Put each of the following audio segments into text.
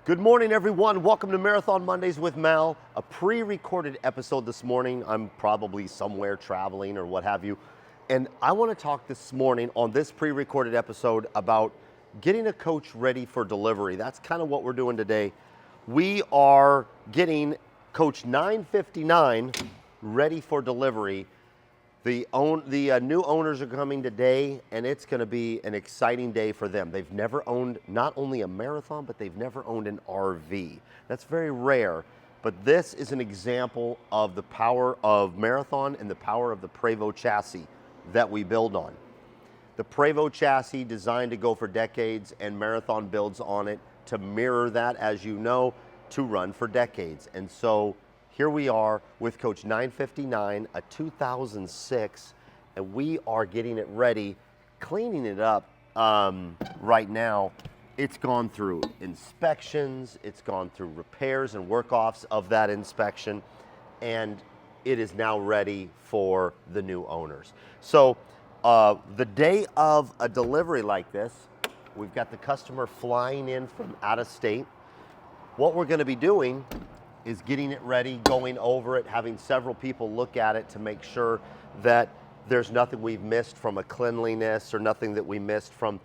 Good morning, everyone. Welcome to Marathon Mondays with Mal, a pre-recorded episode this morning. I'm probably somewhere traveling or what have you. And I want to talk this morning on this pre-recorded episode about getting a coach ready for delivery. That's kind of what we're doing today. We are getting Coach 959 ready for delivery. The new owners are coming today, and it's going to be an exciting day for them. They've never owned not only a marathon, but they've never owned an RV. That's very rare, but this is an example of the power of marathon and the power of the Prevost chassis that we build on. The Prevost chassis designed to go for decades, and marathon builds on it to mirror that, as you know, to run for decades. And so here we are with Coach 959, a 2006, and we are getting it ready, cleaning it up right now. It's gone through inspections, it's gone through repairs and work-offs of that inspection, and it is now ready for the new owners. So the day of a delivery like this, we've got the customer flying in from out of state. What we're going to be doing is getting it ready, going over it, having several people look at it to make sure that there's nothing we've missed from a cleanliness or nothing that we missed from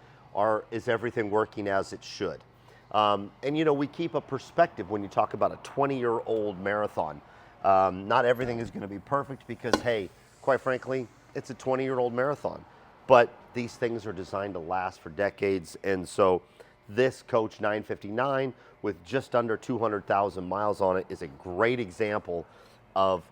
is everything working as it should. And you know, we keep a perspective when you talk about a 20-year-old marathon. Not everything is gonna be perfect because, hey, quite frankly, it's a 20-year-old marathon. But these things are designed to last for decades, and so this Coach 959 with just under 200,000 miles on it is a great example of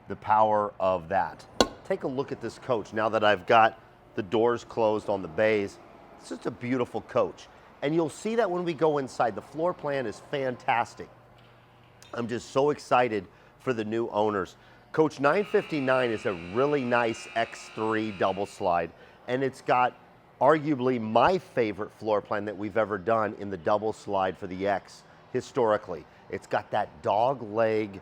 the power of that. Take a look at this coach now that I've got the doors closed on the bays. It's just a beautiful coach. And you'll see that when we go inside. The floor plan is fantastic. I'm just so excited for the new owners. Coach 959 is a really nice X3 double slide, and it's got arguably my favorite floor plan that we've ever done in the double slide for the X historically. It's got that dog leg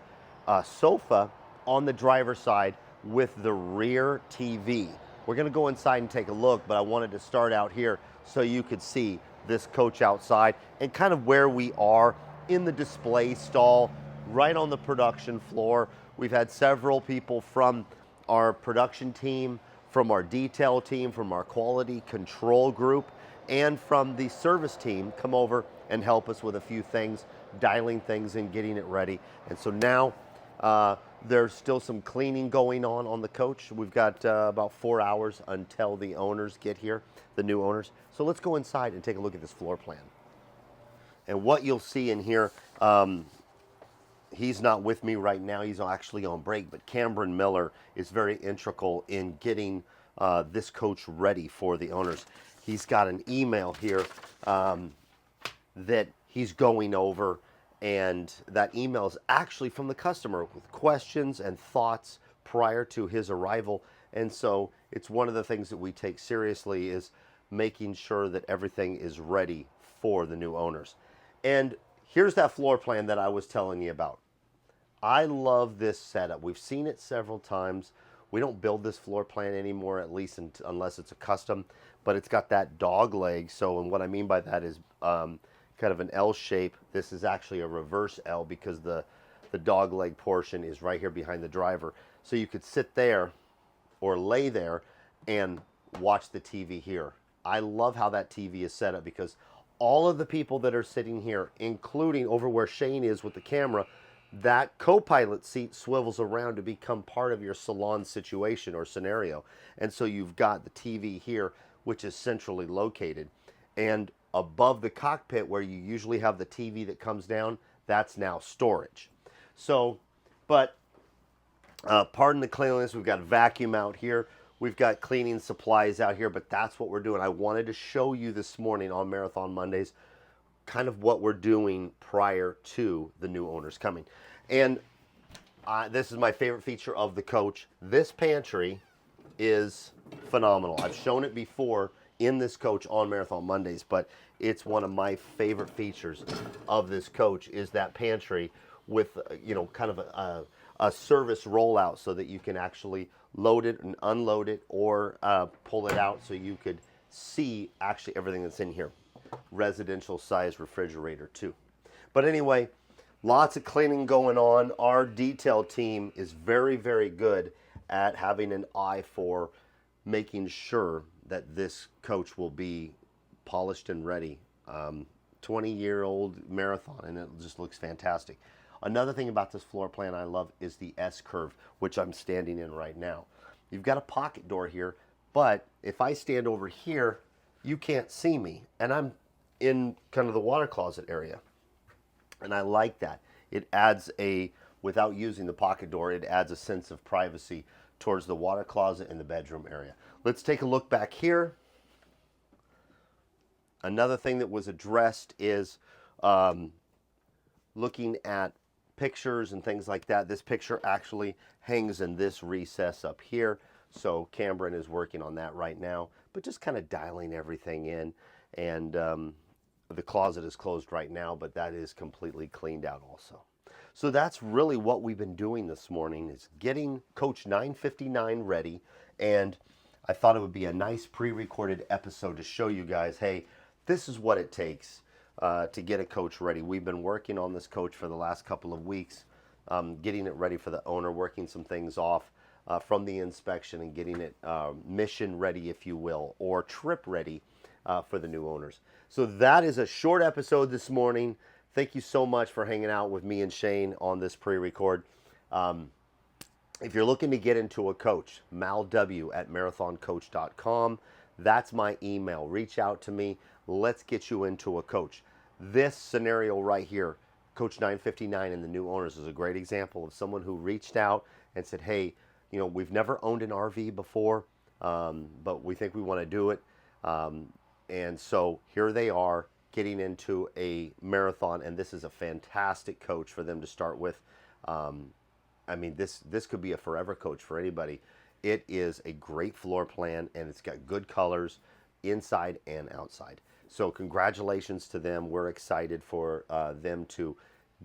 sofa on the driver's side with the rear TV. We're gonna go inside and take a look, but I wanted to start out here so you could see this coach outside and kind of where we are in the display stall, right on the production floor. We've had several people from our production team, from our detail team, from our quality control group, and from the service team come over and help us with a few things, dialing things and getting it ready. And so now there's still some cleaning going on the coach. We've got about 4 hours until the owners get here, the new owners. So let's go inside and take a look at this floor plan. And what you'll see in here, he's not with me right now, he's actually on break, but Cameron Miller is very integral in getting this coach ready for the owners. He's got an email here that he's going over, and that email is actually from the customer with questions and thoughts prior to his arrival. And so it's one of the things that we take seriously is making sure that everything is ready for the new owners. And here's that floor plan that I was telling you about. I love this setup. We've seen it several times. We don't build this floor plan anymore, at least unless it's a custom, but it's got that dog leg. So, and what I mean by that is kind of an L shape. This is actually a reverse L because the dog leg portion is right here behind the driver. So you could sit there or lay there and watch the TV here. I love how that TV is set up because all of the people that are sitting here, including over where Shane is with the camera, that co-pilot seat swivels around to become part of your salon situation or scenario. And so you've got the TV here, which is centrally located. And above the cockpit where you usually have the TV that comes down, that's now storage. So, but pardon the cleanliness, we've got a vacuum out here. We've got cleaning supplies out here, but that's what we're doing. I wanted to show you this morning on Marathon Mondays kind of what we're doing prior to the new owners coming. And this is my favorite feature of the coach. This pantry is phenomenal. I've shown it before in this coach on Marathon Mondays, but it's one of my favorite features of this coach is that pantry with, you know, kind of a service rollout so that you can actually load it and unload it or pull it out so you could see actually everything that's in here. Residential size refrigerator too. But anyway, lots of cleaning going on. Our detail team is very, very good at having an eye for making sure that this coach will be polished and ready. 20-year-old marathon, and it just looks fantastic. Another thing about this floor plan I love is the S curve, which I'm standing in right now. You've got a pocket door here, but if I stand over here, you can't see me, and I'm in kind of the water closet area. And I like that. It adds without using the pocket door, it adds a sense of privacy towards the water closet and the bedroom area. Let's take a look back here. Another thing that was addressed is looking at pictures and things like that. This picture actually hangs in this recess up here. So Cameron is working on that right now, but just kind of dialing everything in. And the closet is closed right now, but that is completely cleaned out also. So that's really what we've been doing this morning, is getting Coach 959 ready. And I thought it would be a nice pre-recorded episode to show you guys, hey, this is what it takes to get a coach ready. We've been working on this coach for the last couple of weeks, getting it ready for the owner, working some things off from the inspection and getting it mission ready, if you will, or trip ready for the new owners. So that is a short episode this morning. Thank you so much for hanging out with me and Shane on this pre-record. If you're looking to get into a coach, malw@marathoncoach.com. That's my email. Reach out to me. Let's get you into a coach. This scenario right here, Coach 959 and the new owners, is a great example of someone who reached out and said, hey, you know, we've never owned an RV before, but we think we want to do it. And so here they are getting into a marathon, and this is a fantastic coach for them to start with. I mean, this could be a forever coach for anybody. It is a great floor plan, and it's got good colors inside and outside. So congratulations to them. We're excited for them to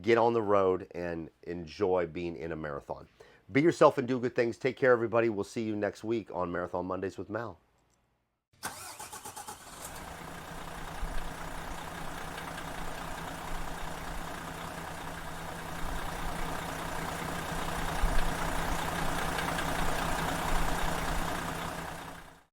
get on the road and enjoy being in a marathon. Be yourself and do good things. Take care, everybody. We'll see you next week on Marathon Mondays with Mal.